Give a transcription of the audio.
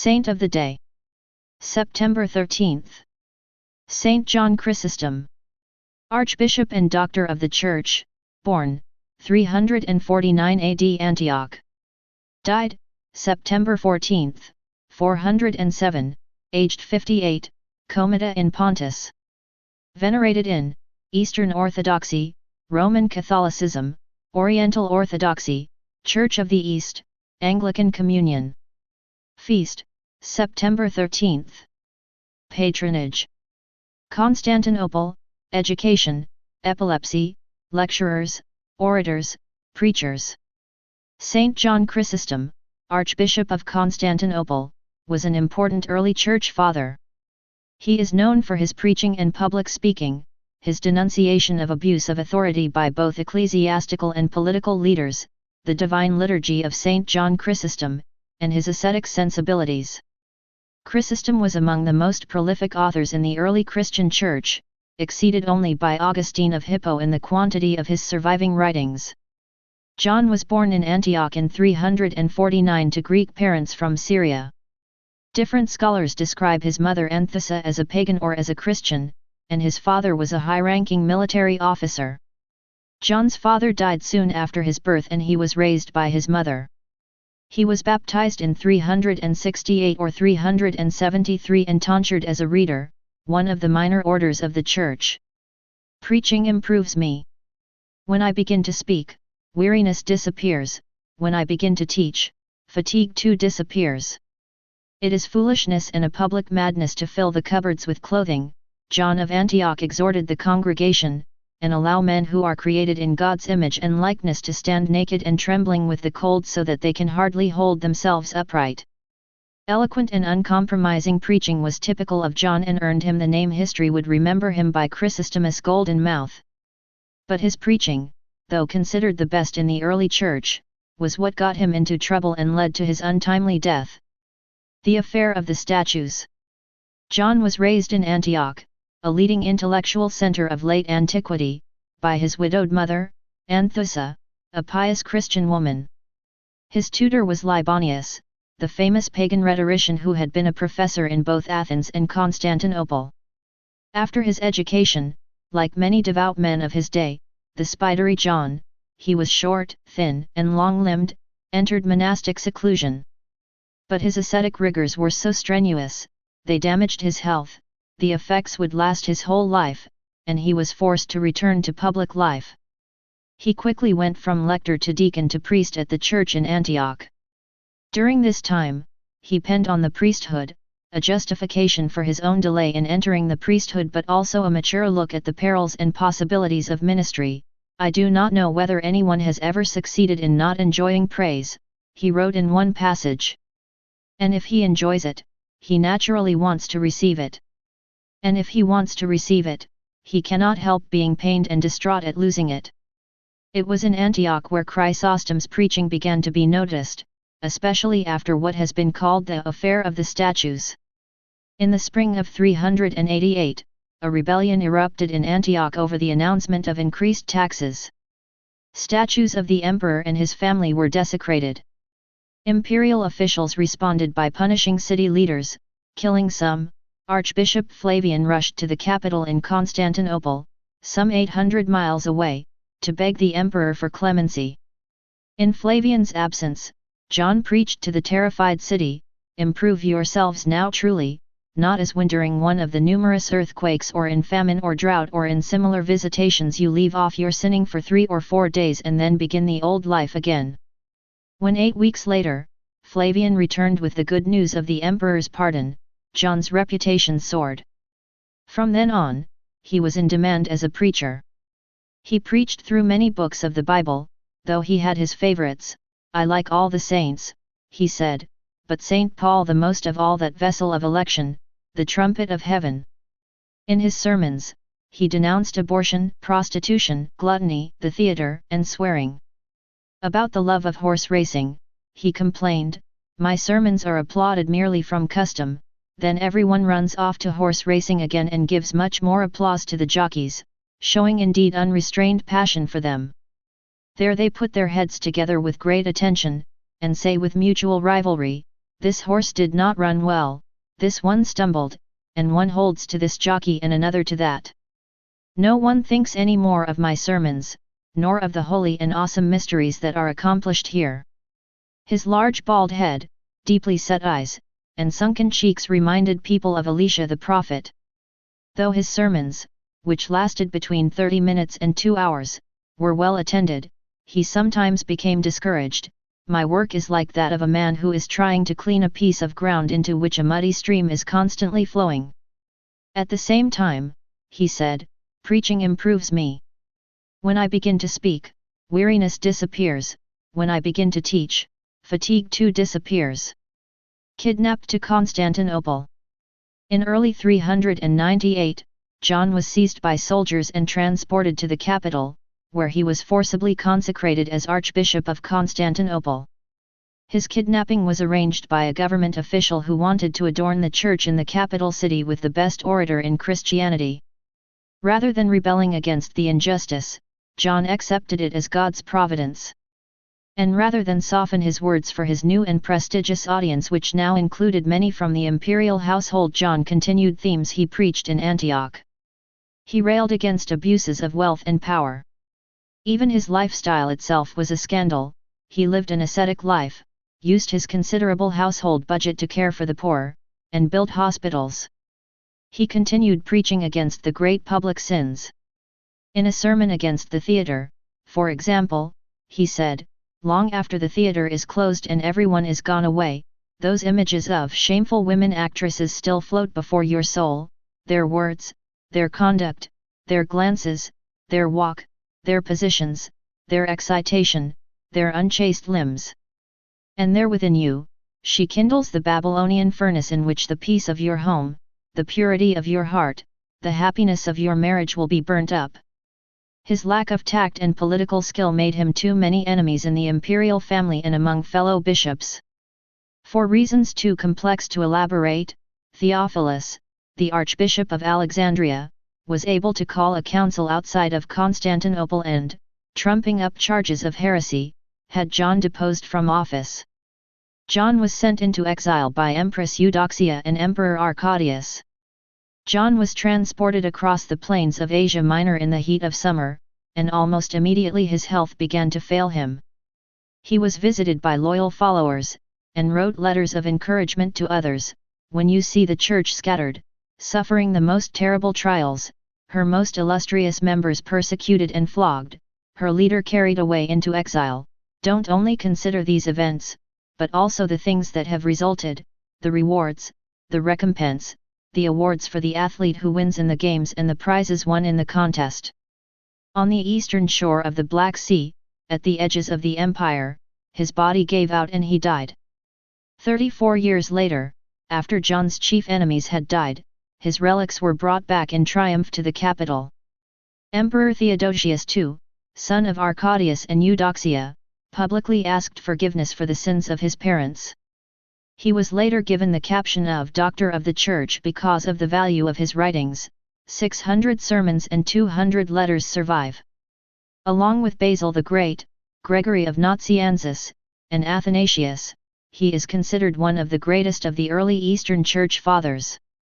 Saint of the Day. September 13th. Saint John Chrysostom. Archbishop and Doctor of the Church, born 349 AD Antioch. Died September 14, 407, aged 58, Comita in Pontus. Venerated in Eastern Orthodoxy, Roman Catholicism, Oriental Orthodoxy, Church of the East, Anglican Communion. Feast, September 13th. Patronage: Constantinople, education, epilepsy, lecturers, orators, preachers. Saint John Chrysostom, Archbishop of Constantinople, was an important early church father. He is known for his preaching and public speaking, his denunciation of abuse of authority by both ecclesiastical and political leaders, the Divine Liturgy of Saint John Chrysostom, and his ascetic sensibilities. Chrysostom was among the most prolific authors in the early Christian Church, exceeded only by Augustine of Hippo in the quantity of his surviving writings. John was born in Antioch in 349 to Greek parents from Syria. Different scholars describe his mother Anthysa as a pagan or as a Christian, and his father was a high-ranking military officer. John's father died soon after his birth and he was raised by his mother. He was baptized in 368 or 373 and tonsured as a reader, one of the minor orders of the Church. Preaching improves me. When I begin to speak, weariness disappears; when I begin to teach, fatigue too disappears. It is foolishness and a public madness to fill the cupboards with clothing. John of Antioch exhorted the congregation, and allow men who are created in God's image and likeness to stand naked and trembling with the cold so that they can hardly hold themselves upright. Eloquent and uncompromising preaching was typical of John and earned him the name history would remember him by: Chrysostom's golden mouth. But his preaching, though considered the best in the early church, was what got him into trouble and led to his untimely death. The affair of the statues. John was raised in Antioch, a leading intellectual center of late antiquity, by his widowed mother, Anthysa, a pious Christian woman. His tutor was Libanius, the famous pagan rhetorician who had been a professor in both Athens and Constantinople. After his education, like many devout men of his day, the spidery John, he was short, thin, and long-limbed, entered monastic seclusion. But his ascetic rigors were so strenuous, they damaged his health. The effects would last his whole life, and he was forced to return to public life. He quickly went from lector to deacon to priest at the church in Antioch. During this time, he penned on the priesthood, a justification for his own delay in entering the priesthood but also a mature look at the perils and possibilities of ministry. "I do not know whether anyone has ever succeeded in not enjoying praise," he wrote in one passage. "And if he enjoys it, he naturally wants to receive it. And if he wants to receive it, he cannot help being pained and distraught at losing it." It was in Antioch where Chrysostom's preaching began to be noticed, especially after what has been called the affair of the statues. In the spring of 388, a rebellion erupted in Antioch over the announcement of increased taxes. Statues of the emperor and his family were desecrated. Imperial officials responded by punishing city leaders, killing some. Archbishop Flavian rushed to the capital in Constantinople, some 800 miles away, to beg the emperor for clemency. In Flavian's absence, John preached to the terrified city, "Improve yourselves now truly, not as when during one of the numerous earthquakes or in famine or drought or in similar visitations you leave off your sinning for 3 or 4 days and then begin the old life again." When 8 weeks later, Flavian returned with the good news of the emperor's pardon, John's reputation soared. From then on, he was in demand as a preacher. He preached through many books of the Bible, though he had his favorites. "I like all the saints," he said, "but St. Paul the most of all, that vessel of election, the trumpet of heaven." In his sermons, he denounced abortion, prostitution, gluttony, the theater, and swearing. About the love of horse racing, he complained, "My sermons are applauded merely from custom, then everyone runs off to horse racing again and gives much more applause to the jockeys, showing indeed unrestrained passion for them. There they put their heads together with great attention, and say with mutual rivalry, This horse did not run well, this one stumbled, and one holds to this jockey and another to that. No one thinks any more of my sermons, nor of the holy and awesome mysteries that are accomplished here." His large bald head, deeply set eyes, and sunken cheeks reminded people of Elisha the prophet. Though his sermons, which lasted between 30 minutes and 2 hours, were well attended, he sometimes became discouraged. "My work is like that of a man who is trying to clean a piece of ground into which a muddy stream is constantly flowing. At the same time," he said, "preaching improves me. When I begin to speak, weariness disappears, when I begin to teach, fatigue too disappears." Kidnapped to Constantinople. In early 398, John was seized by soldiers and transported to the capital, where he was forcibly consecrated as Archbishop of Constantinople. His kidnapping was arranged by a government official who wanted to adorn the church in the capital city with the best orator in Christianity. Rather than rebelling against the injustice, John accepted it as God's providence. And rather than soften his words for his new and prestigious audience, which now included many from the imperial household, John continued themes he preached in Antioch. He railed against abuses of wealth and power. Even his lifestyle itself was a scandal. He lived an ascetic life, used his considerable household budget to care for the poor, and built hospitals. He continued preaching against the great public sins. In a sermon against the theatre, for example, he said, "Long after the theatre is closed and everyone is gone away, those images of shameful women actresses still float before your soul, their words, their conduct, their glances, their walk, their positions, their excitation, their unchaste limbs. And there within you, she kindles the Babylonian furnace in which the peace of your home, the purity of your heart, the happiness of your marriage will be burnt up." His lack of tact and political skill made him too many enemies in the imperial family and among fellow bishops. For reasons too complex to elaborate, Theophilus, the Archbishop of Alexandria, was able to call a council outside of Constantinople and, trumping up charges of heresy, had John deposed from office. John was sent into exile by Empress Eudoxia and Emperor Archdiocese. John was transported across the plains of Asia Minor in the heat of summer, and almost immediately his health began to fail him. He was visited by loyal followers, and wrote letters of encouragement to others. "When you see the Church scattered, suffering the most terrible trials, her most illustrious members persecuted and flogged, her leader carried away into exile, don't only consider these events, but also the things that have resulted, the rewards, the recompense, the awards for the athlete who wins in the games and the prizes won in the contest." On the eastern shore of the Black Sea, at the edges of the empire, his body gave out and he died. 34 years later, after John's chief enemies had died, his relics were brought back in triumph to the capital. Emperor Theodosius II, son of Archdiocese and Eudoxia, publicly asked forgiveness for the sins of his parents. He was later given the caption of Doctor of the Church because of the value of his writings. 600 sermons and 200 letters survive. Along with Basil the Great, Gregory of Nazianzus, and Athanasius, he is considered one of the greatest of the early Eastern Church Fathers.